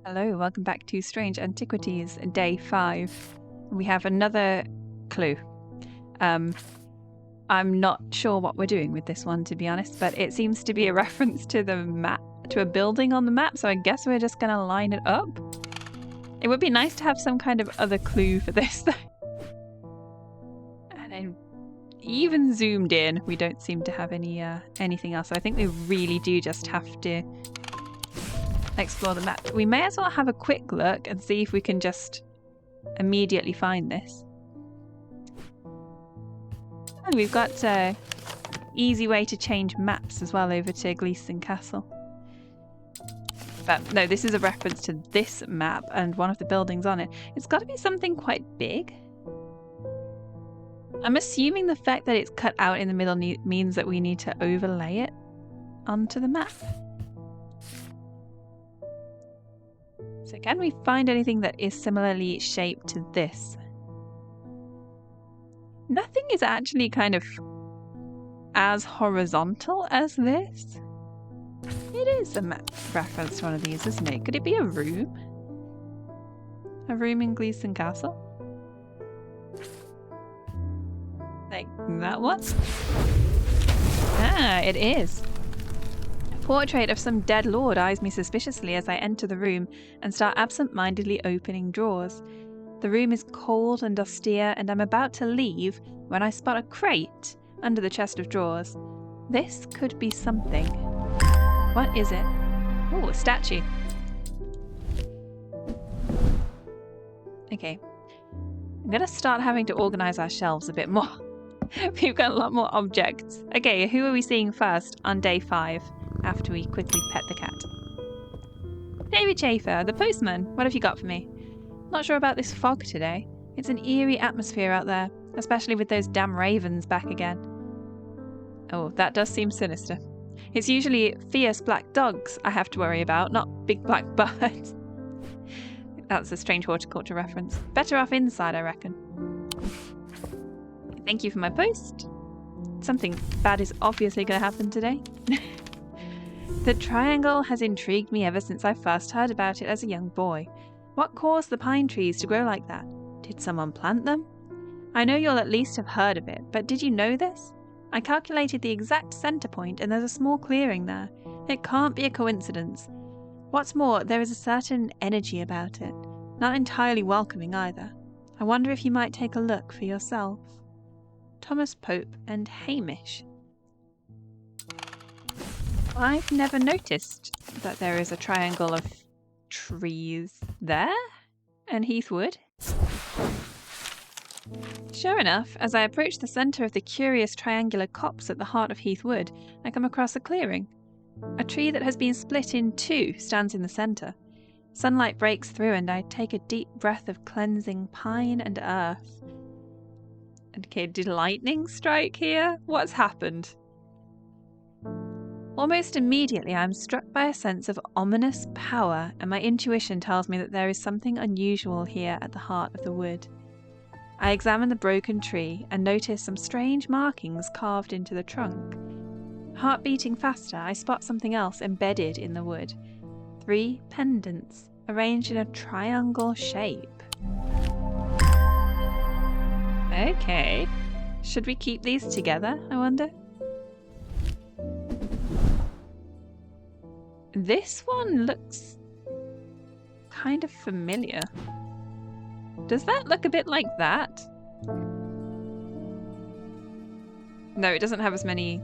Hello, welcome back to Strange Antiquities, day 5. We have another clue. I'm not sure what we're doing with this one, to be honest, but it seems to be a reference to the map, to a building on the map, so I guess we're just going to line it up. It would be nice to have some kind of other clue for this, though. And then even zoomed in, we don't seem to have anything else, so I think we really do just have to explore the map. We may as well have a quick look and see if we can just immediately find this. And we've got an easy way to change maps as well over to Gleeson Castle. But no, this is a reference to this map and one of the buildings on it. It's got to be something quite big. I'm assuming the fact that it's cut out in the middle means that we need to overlay it onto the map. So can we find anything that is similarly shaped to this? Nothing is actually kind of as horizontal as this. It is a map reference to one of these, isn't it? Could it be a room? A room in Gleeson Castle? Like that one? Ah, it is. A portrait of some dead lord eyes me suspiciously as I enter the room and start absent-mindedly opening drawers. The room is cold and austere, and I'm about to leave when I spot a crate under the chest of drawers. This could be something. What is it? Oh, a statue. Okay. I'm going to start having to organise our shelves a bit more. We've got a lot more objects. Okay, who are we seeing first on day 5 after we quickly pet the cat? David Chafer, the postman. What have you got for me? Not sure about this fog today. It's an eerie atmosphere out there, especially with those damn ravens back again. Oh, that does seem sinister. It's usually fierce black dogs I have to worry about, not big black birds. That's a Strange Horticulture reference. Better off inside, I reckon. Thank you for my post. Something bad is obviously going to happen today. The triangle has intrigued me ever since I first heard about it as a young boy. What caused the pine trees to grow like that? Did someone plant them? I know you'll at least have heard of it, but did you know this? I calculated the exact center point and there's a small clearing there. It can't be a coincidence. What's more, there is a certain energy about it. Not entirely welcoming either. I wonder if you might take a look for yourself. Thomas Pope and Hamish. I've never noticed that there is a triangle of trees there? And Heathwood? Sure enough, as I approach the centre of the curious triangular copse at the heart of Heathwood, I come across a clearing. A tree that has been split in two stands in the centre. Sunlight breaks through and I take a deep breath of cleansing pine and earth. Okay, did lightning strike here? What's happened? Almost immediately I am struck by a sense of ominous power, and my intuition tells me that there is something unusual here at the heart of the wood. I examine the broken tree and notice some strange markings carved into the trunk. Heart beating faster, I spot something else embedded in the wood. 3 pendants, arranged in a triangle shape. Okay. Should we keep these together, I wonder? This one looks kind of familiar. Does that look a bit like that? No, it doesn't have as many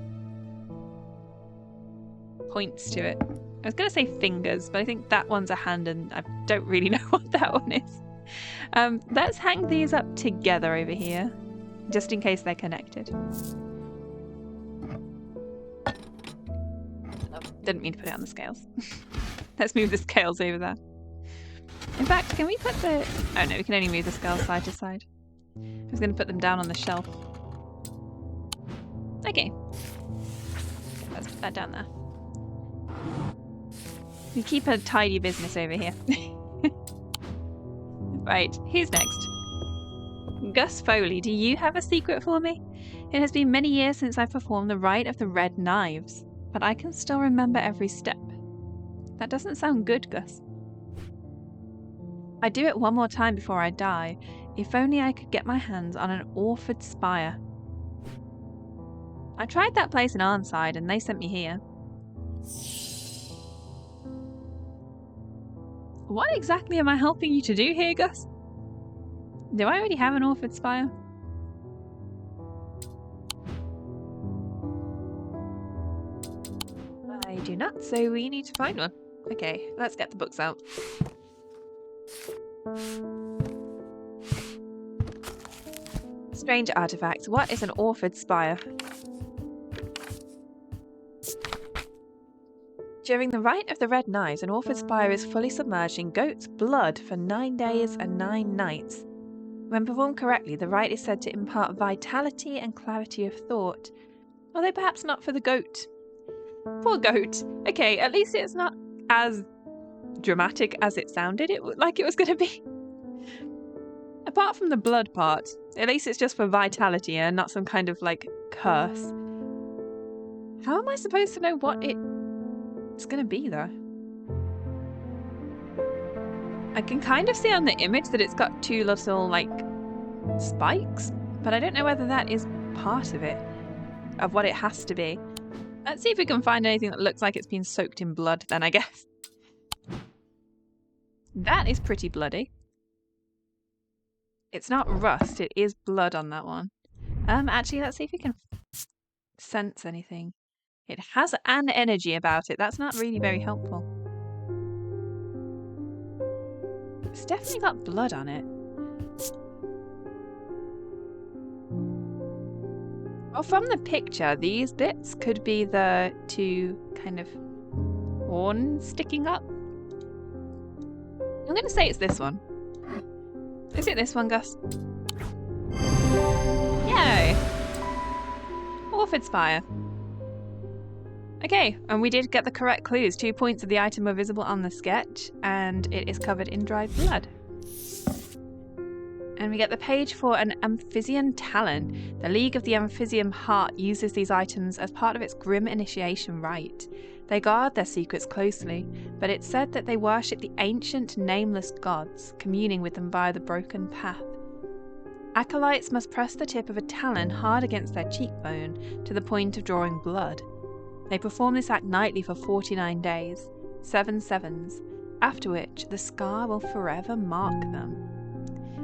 points to it. I was going to say fingers, but I think that one's a hand and I don't really know what that one is. Let's hang these up together over here, just in case they're connected. Didn't mean to put it on the scales. Let's move the scales over there. In fact, can we put the... Oh no, we can only move the scales side to side. I was going to put them down on the shelf. Okay. Let's put that down there. We keep a tidy business over here. Right, who's next? Gus Foley, do you have a secret for me? It has been many years since I performed the rite of the red knives, but I can still remember every step. That doesn't sound good, Gus. I'd do it one more time before I die. If only I could get my hands on an Orford spire. I tried that place in Arnside and they sent me here. What exactly am I helping you to do here, Gus? Do I already have an Orford spire? I do not, so we need to find one. Okay, let's get the books out. Strange artifacts. What is an Orford spire? During the Rite of the Red Knives, an Orford spire is fully submerged in goat's blood for 9 days and 9 nights. When performed correctly, the rite is said to impart vitality and clarity of thought. Although perhaps not for the goat. Poor goat. Okay, at least it's not as dramatic as it sounded like it was going to be. Apart from the blood part, at least it's just for vitality and not some kind of, like, curse. How am I supposed to know what it's going to be, though? I can kind of see on the image that it's got 2 little, like, spikes, but I don't know whether that is part of it, of what it has to be. Let's see if we can find anything that looks like it's been soaked in blood, then, I guess. That is pretty bloody. It's not rust, it is blood on that one. Actually, let's see if we can sense anything. It has an energy about it. That's not really very helpful. It's definitely got blood on it. Well, from the picture, these bits could be the 2 kind of horns sticking up. I'm going to say it's this one. Is it this one, Gus? Yay! Orford spire. Okay, and we did get the correct clues. 2 points of the item were visible on the sketch, and it is covered in dried blood. And we get the page for an Amphisian Talon. The League of the Amphisian Heart uses these items as part of its grim initiation rite. They guard their secrets closely, but it's said that they worship the ancient, nameless gods, communing with them via the broken path. Acolytes must press the tip of a talon hard against their cheekbone to the point of drawing blood. They perform this act nightly for 49 days, 7 sevens, after which the scar will forever mark them.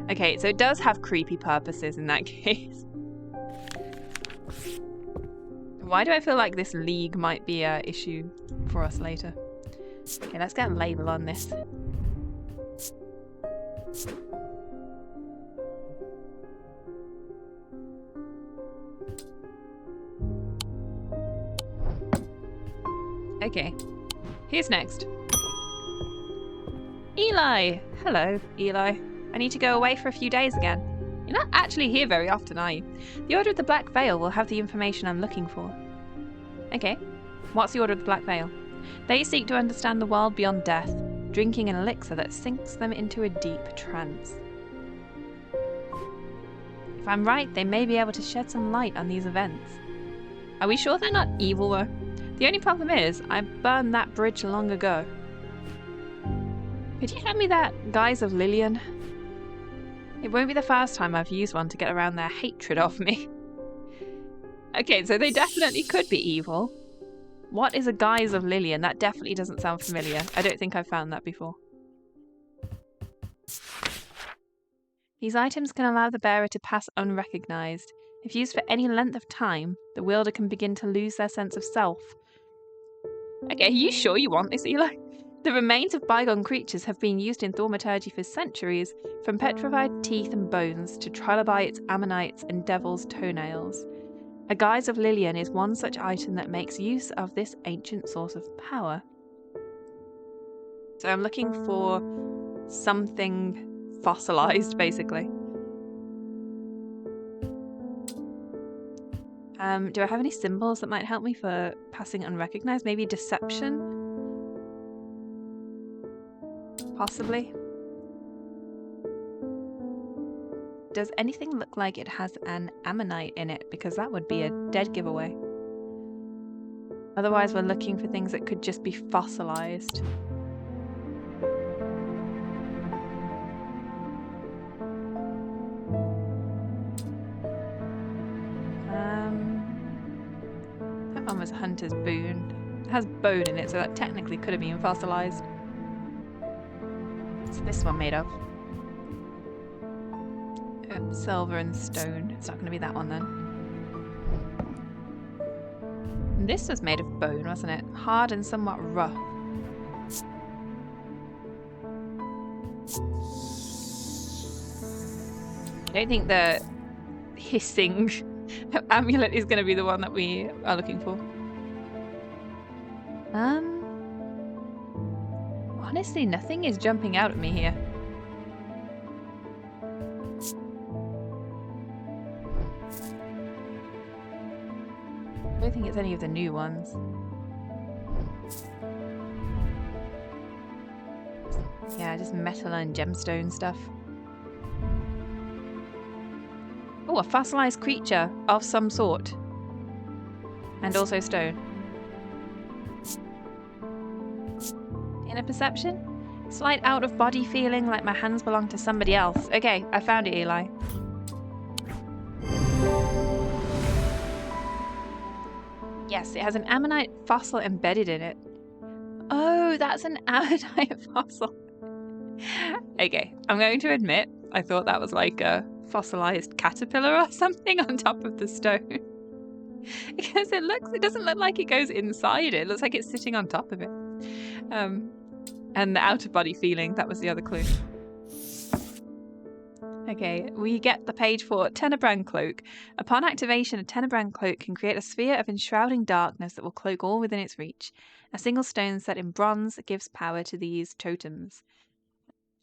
Okay, so it does have creepy purposes in that case. Why do I feel like this league might be an issue for us later? Okay, let's get a label on this. Okay, who's next? Eli! Hello, Eli. I need to go away for a few days again. You're not actually here very often, are you? The Order of the Black Veil will have the information I'm looking for. Okay, what's the Order of the Black Veil? They seek to understand the world beyond death, drinking an elixir that sinks them into a deep trance. If I'm right, they may be able to shed some light on these events. Are we sure they're not evil, though? The only problem is, I burned that bridge long ago. Could you hand me that Guise of Haylien? It won't be the first time I've used one to get around their hatred of me. Okay, so they definitely could be evil. What is a Guise of Haylien? That definitely doesn't sound familiar. I don't think I've found that before. These items can allow the bearer to pass unrecognized. If used for any length of time, the wielder can begin to lose their sense of self. Okay, are you sure you want this, Eli? The remains of bygone creatures have been used in thaumaturgy for centuries, from petrified teeth and bones to trilobites, ammonites, and devil's toenails. A Guise of Haylien is one such item that makes use of this ancient source of power. So I'm looking for something fossilized, basically. Do I have any symbols that might help me for passing unrecognized? Maybe deception? Possibly. Does anything look like it has an ammonite in it? Because that would be a dead giveaway. Otherwise, we're looking for things that could just be fossilized. farmer's hunter's boon. It has bone in it, so that technically could have been fossilized. What's this one made of? Silver and stone. It's not going to be that one then. This was made of bone, wasn't it? Hard and somewhat rough. I don't think the hissing amulet is going to be the one that we are looking for. Honestly, nothing is jumping out at me here. I don't think it's any of the new ones. Yeah, just metal and gemstone stuff. Oh, a fossilized creature of some sort. And also stone. Inner perception? Slight out-of-body feeling like my hands belong to somebody else. Okay, I found it, Eli. Yes, it has an ammonite fossil embedded in it. Oh, that's an ammonite fossil. Okay, I'm going to admit, I thought that was like a fossilized caterpillar or something on top of the stone. Because it doesn't look like it goes inside it. It looks like it's sitting on top of it. And the out-of-body feeling, that was the other clue. Okay, we get the page for Tenebrand Cloak. Upon activation, a Tenebrand Cloak can create a sphere of enshrouding darkness that will cloak all within its reach. A single stone set in bronze gives power to these totems.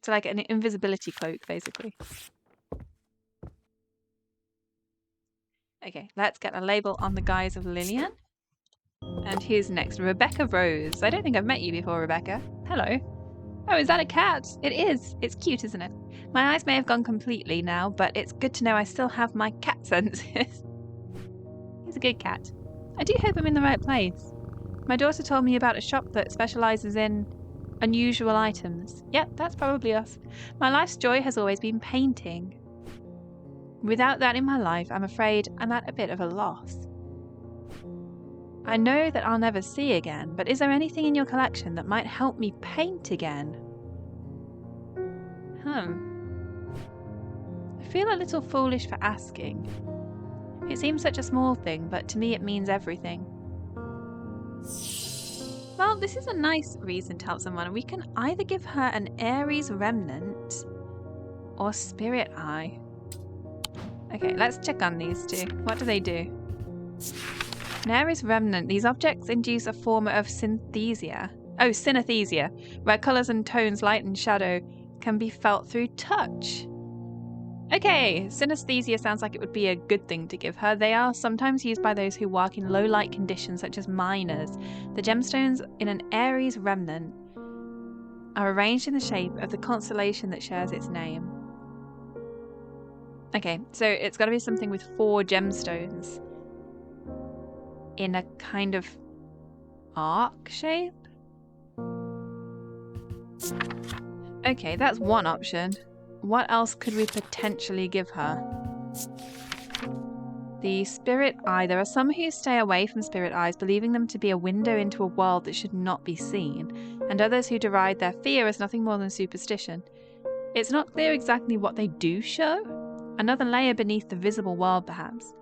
So like an invisibility cloak, basically. Okay, let's get a label on the guise of Lillian. And who's next? Rebecca Rose. I don't think I've met you before, Rebecca. Hello. Oh, is that a cat? It is. It's cute, isn't it? My eyes may have gone completely now, but it's good to know I still have my cat senses. He's a good cat. I do hope I'm in the right place. My daughter told me about a shop that specialises in unusual items. Yep, that's probably us. My life's joy has always been painting. Without that in my life, I'm afraid I'm at a bit of a loss. I know that I'll never see again, but is there anything in your collection that might help me paint again? I feel a little foolish for asking. It seems such a small thing, but to me it means everything. Well, this is a nice reason to help someone. We can either give her an Aries remnant or Spirit Eye. Okay, let's check on these two. What do they do? An Aries remnant. These objects induce a form of synesthesia, where colours and tones, light and shadow, can be felt through touch. Okay, synesthesia sounds like it would be a good thing to give her. They are sometimes used by those who work in low light conditions such as miners. The gemstones in an Aries remnant are arranged in the shape of the constellation that shares its name. Okay, so it's got to be something with 4 gemstones in a kind of arc shape. Okay, that's one option. What else could we potentially give her? The Spirit Eye. There are some who stay away from Spirit Eyes, believing them to be a window into a world that should not be seen, and others who deride their fear as nothing more than superstition. It's not clear exactly what they do show. Another layer beneath the visible world, perhaps.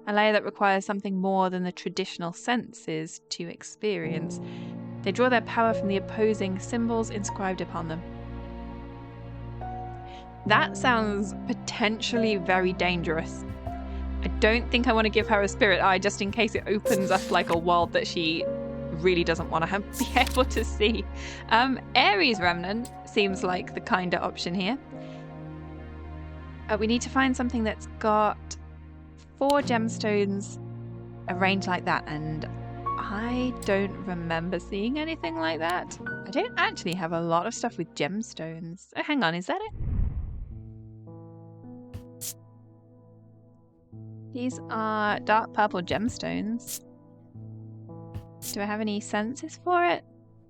A layer that requires something more than the traditional senses to experience. They draw their power from the opposing symbols inscribed upon them. That sounds potentially very dangerous. I don't think I want to give her a Spirit Eye just in case it opens up like a world that she really doesn't want to be able to see. Aries Remnant seems like the kinder option here. We need to find something that's got 4 gemstones arranged like that, and I don't remember seeing anything like that. I don't actually have a lot of stuff with gemstones. Oh, hang on, is that it? These are dark purple gemstones. Do I have any senses for it?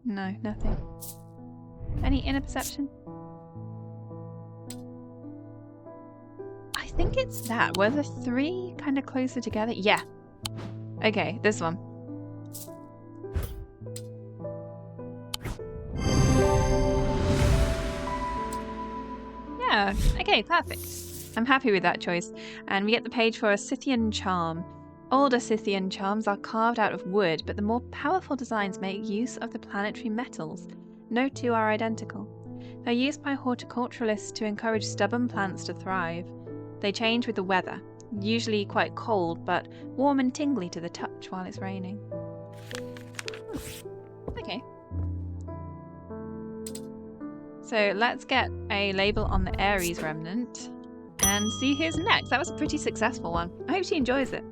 No, nothing. Any inner perception? I think it's that. Were the 3 kind of closer together? Yeah. Okay, this one. Yeah, okay, perfect. I'm happy with that choice. And we get the page for a Scythian charm. Older Scythian charms are carved out of wood, but the more powerful designs make use of the planetary metals. No two are identical. They're used by horticulturalists to encourage stubborn plants to thrive. They change with the weather, usually quite cold, but warm and tingly to the touch while it's raining. Okay. So let's get a label on the Aries remnant and see who's next. That was a pretty successful one. I hope she enjoys it.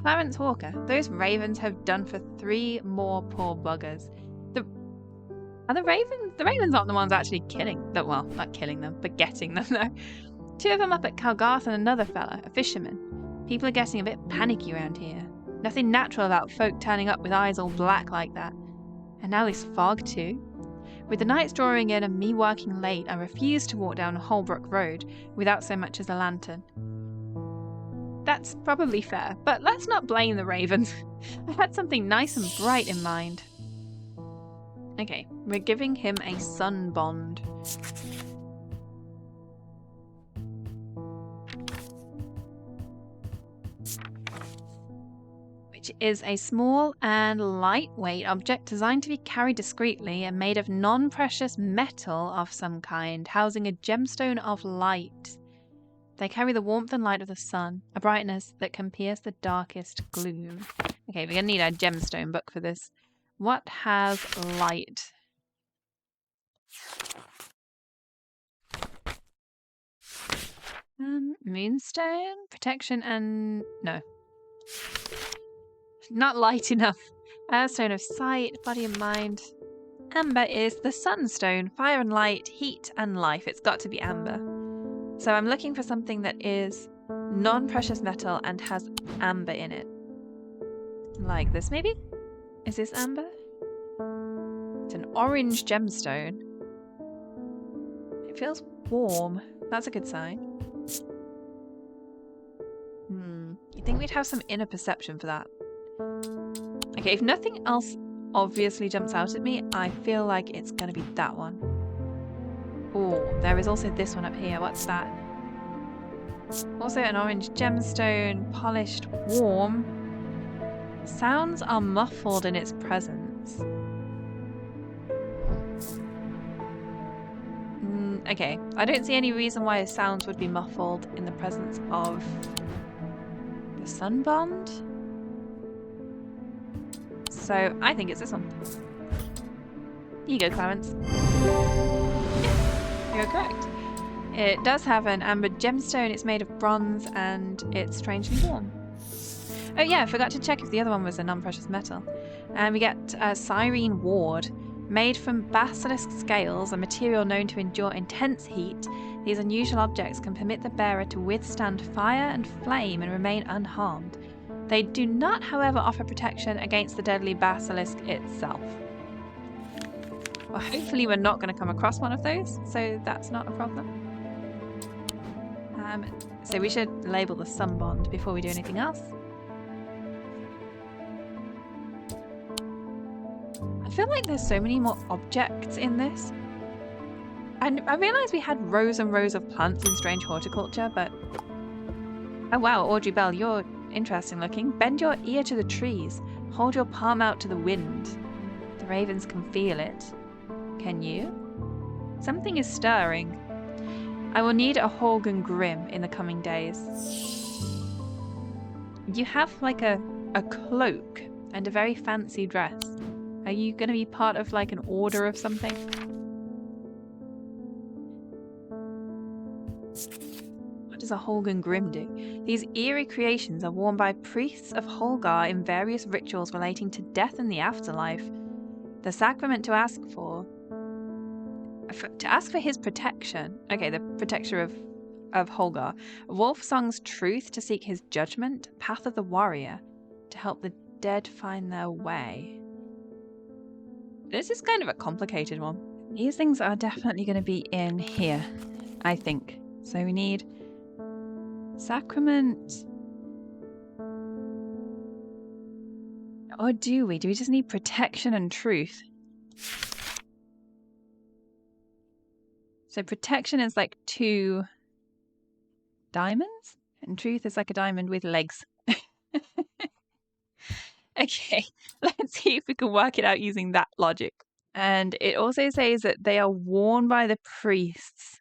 Clarence Hawker. Those ravens have done for 3 more poor buggers. Are the ravens? The ravens aren't the ones actually killing them. Well, not killing them, but getting them though. 2 of them up at Calgarth and another fella, a fisherman. People are getting a bit panicky around here. Nothing natural about folk turning up with eyes all black like that. And now this fog too. With the nights drawing in and me working late, I refuse to walk down Holbrook Road without so much as a lantern. That's probably fair, but let's not blame the ravens. I had something nice and bright in mind. Okay, we're giving him a sun bond. Which is a small and lightweight object designed to be carried discreetly and made of non-precious metal of some kind, housing a gemstone of light. They carry the warmth and light of the sun, a brightness that can pierce the darkest gloom. Okay, we're going to need a gemstone book for this. What has light? Moonstone, protection, and no. Not light enough. Stone of sight, body and mind. Amber is the sunstone, fire and light, heat and life. It's got to be amber. So I'm looking for something that is non-precious metal and has amber in it. Like this, maybe? Is this amber? It's an orange gemstone. It feels warm. That's a good sign. You think we'd have some inner perception for that? Okay, if nothing else obviously jumps out at me, I feel like it's going to be that one. Oh, there is also this one up here. What's that? Also an orange gemstone, polished, warm. Sounds are muffled in its presence. Okay, I don't see any reason why sounds would be muffled in the presence of the sunbond. So I think it's this one. Here you go, Clarence. You're correct. It does have an amber gemstone, it's made of bronze, and it's strangely warm. Oh yeah, I forgot to check if the other one was a non-precious metal. And we get a Cyrene Ward. Made from basilisk scales, a material known to endure intense heat, these unusual objects can permit the bearer to withstand fire and flame and remain unharmed. They do not, however, offer protection against the deadly basilisk itself. Well, hopefully we're not going to come across one of those, so that's not a problem. So we should label the sunbond before we do anything else. I feel like there's so many more objects in this. And I realised we had rows and rows of plants in Strange Horticulture, but... Oh wow, Audrey Bell, you're interesting looking. Bend your ear to the trees. Hold your palm out to the wind. The ravens can feel it. Can you? Something is stirring. I will need a Horgan Grim in the coming days. You have like a cloak and a very fancy dress. Are you going to be part of like an order of something? What does a Horgan Grim do? These eerie creations are worn by priests of Holgar in various rituals relating to death and the afterlife. The sacrament to ask for his protection. Okay, the protector of Holgar. Wolfsong's truth to seek his judgment. Path of the warrior to help the dead find their way. This is kind of a complicated one. These things are definitely going to be in here, I think. So we need sacrament. Or do we? Do we just need protection and truth? So protection is like 2 diamonds, and truth is like a diamond with legs. Okay, let's see if we can work it out using that logic. And it also says that they are worn by the priests.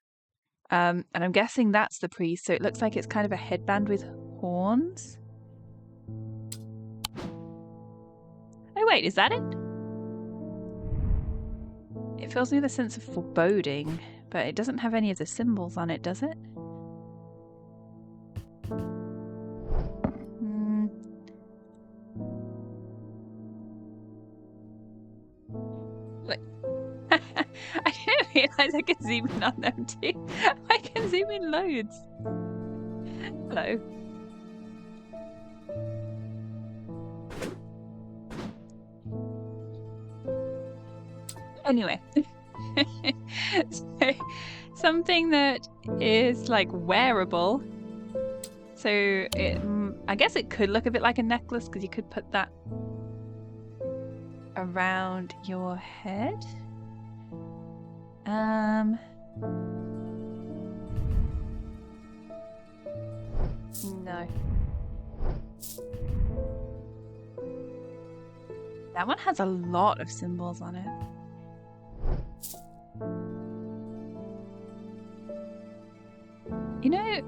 And I'm guessing that's the priest, so it looks like it's kind of a headband with horns. Oh wait, is that it? It fills me with a sense of foreboding, but it doesn't have any of the symbols on it, does it? Wait. I didn't realise I could zoom in on them too. I can zoom in loads. Hello. Anyway, so something that is like wearable. So it, I guess it could look a bit like a necklace because you could put that around your head. No. That one has a lot of symbols on it. You know,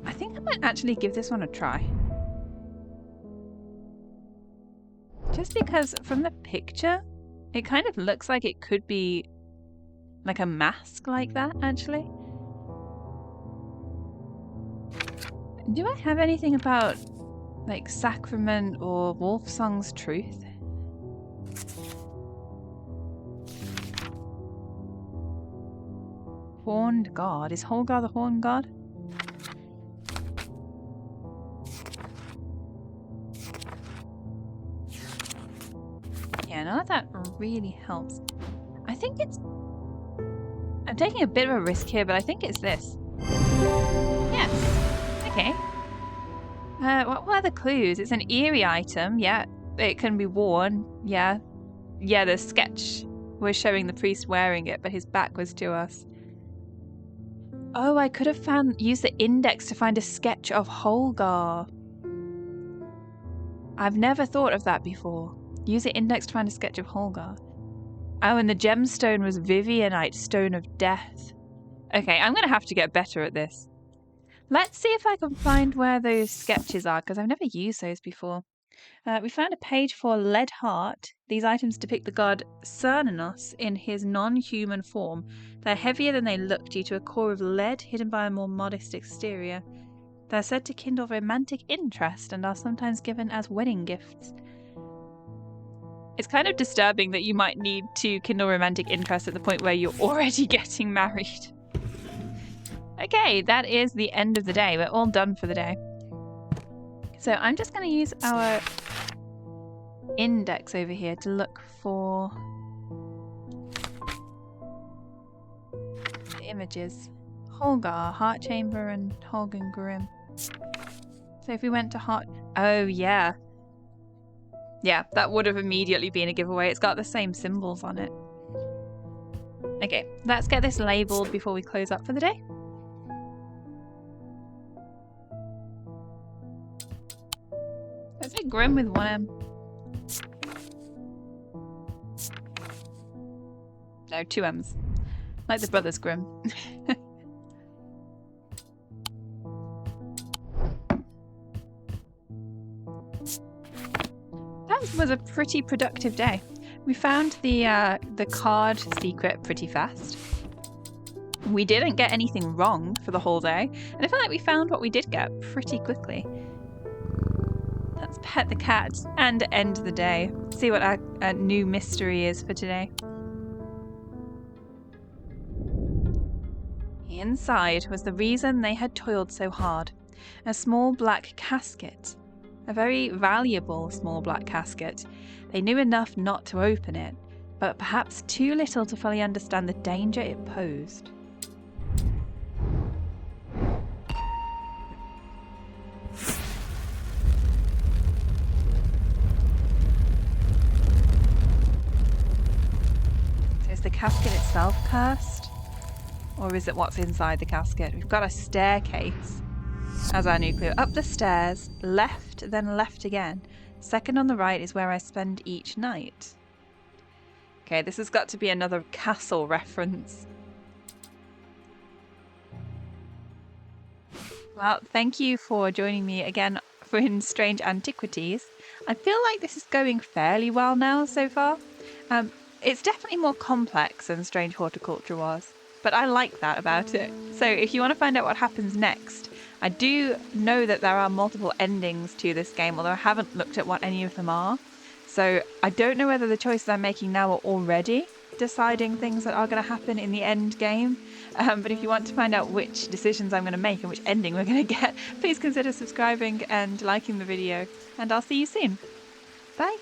I think I might actually give this one a try. Just because from the picture, it kind of looks like it could be like a mask like that, actually. Do I have anything about like Sacrament or Wolfsong's Truth? Horned God. Is Holgar the Horned God? Yeah, none of that really helps. I think it's... I'm taking a bit of a risk here, but I think it's this. Yes. Okay. What were the clues? It's an eerie item. Yeah, it can be worn. Yeah. Yeah, the sketch was showing the priest wearing it, but his back was to us. Oh, I could have used the index to find a sketch of Holgar. I've never thought of that before. Use the index to find a sketch of Holgar. Oh, and the gemstone was Vivianite, Stone of Death. Okay, I'm going to have to get better at this. Let's see if I can find where those sketches are, because I've never used those before. We found a page for Lead Heart. These items depict the god Cernunnos in his non-human form. They're heavier than they look due to a core of lead hidden by a more modest exterior. They're said to kindle romantic interest and are sometimes given as wedding gifts. It's kind of disturbing that you might need to kindle romantic interest at the point where you're already getting married. Okay, that is the end of the day. We're all done for the day. So I'm just going to use our index over here to look for the images. Holgar, Heart Chamber, and Holgan Grim. So if we went to Heart... Oh, yeah. Yeah, that would have immediately been a giveaway. It's got the same symbols on it. Okay, let's get this labelled before we close up for the day. Let's say Grim with 1M. No, 2 M's. Like the Brothers Grimm. That was a pretty productive day. We found the card secret pretty fast. We didn't get anything wrong for the whole day, and I feel like we found what we did get pretty quickly. Let's pet the cat and end the day. See what our new mystery is for today. Inside was the reason they had toiled so hard. A small black casket. A very valuable small black casket. They knew enough not to open it, but perhaps too little to fully understand the danger it posed. So is the casket itself cursed? Or is it what's inside the casket? We've got a staircase as our new clue. Up the stairs, left, then left again. Second on the right is where I spend each night. Okay, this has got to be another castle reference. Well, thank you for joining me again in Strange Antiquities. I feel like this is going fairly well now so far. It's definitely more complex than Strange Horticulture was, but I like that about it. So if you want to find out what happens next, I do know that there are multiple endings to this game, although I haven't looked at what any of them are. So I don't know whether the choices I'm making now are already deciding things that are going to happen in the end game. But if you want to find out which decisions I'm going to make and which ending we're going to get, please consider subscribing and liking the video, and I'll see you soon. Bye!